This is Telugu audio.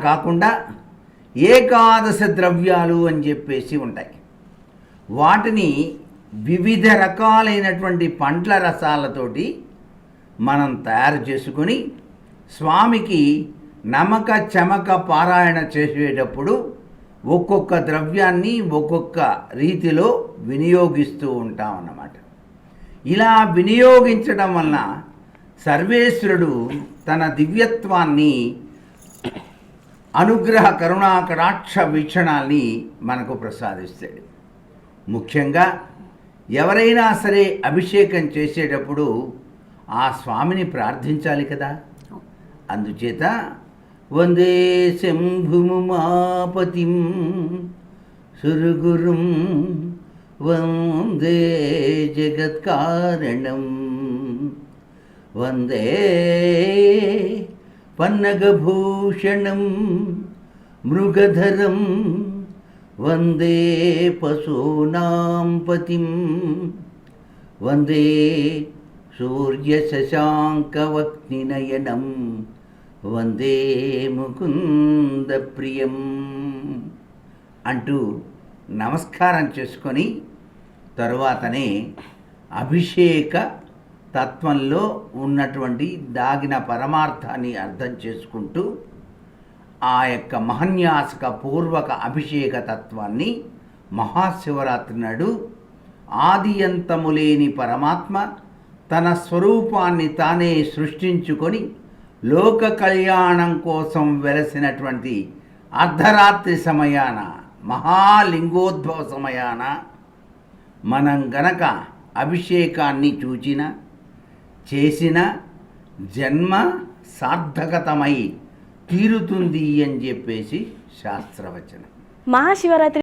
కాకుండా ఏకాదశ ద్రవ్యాలు అని చెప్పేసి ఉంటాయి. వాటిని వివిధ రకాలైనటువంటి పండ్ల రసాలతోటి మనం తయారు చేసుకొని స్వామికి నమక చమక పారాయణ చేసేటప్పుడు ఒక్కొక్క ద్రవ్యాన్ని ఒక్కొక్క రీతిలో వినియోగిస్తూ ఉంటాం అన్నమాట. ఇలా వినియోగించడం వలన సర్వేశ్వరుడు తన దివ్యత్వాన్ని, అనుగ్రహ కరుణా కటాక్ష వీక్షణాల్ని మనకు ప్రసాదిస్తాడు. ముఖ్యంగా ఎవరైనా సరే అభిషేకం చేసేటప్పుడు ఆ స్వామిని ప్రార్థించాలి కదా. అందుచేత వందే శంభుముమాపతిం సురగురుం వందే జగత్కారణం వందే పన్నగభూషణం మృగధరం వందే పశూనాం పతిం వందే సూర్యశశాంకవక్నినయనం వందే ముకుంద ప్రియం అంటూ నమస్కారం చేసుకొని తరువాతనే అభిషేక తత్వంలో ఉన్నటువంటి దాగిన పరమార్థాన్ని అర్థం చేసుకుంటూ ఆ యొక్క మహన్యాసక పూర్వక అభిషేక తత్వాన్ని మహాశివరాత్రి నాడు ఆది అంతము లేని పరమాత్మ తన స్వరూపాన్ని తానే సృష్టించుకొని లోక కళ్యాణం కోసం వెలసినటువంటి అర్ధరాత్రి సమయాన, మహాలింగోద్భవ సమయాన మనం గనక అభిషేకాన్ని చూచిన చేసిన జన్మ సార్థకతమై తీరుతుంది అని చెప్పేసి శాస్త్రవచనం. మహాశివరాత్రి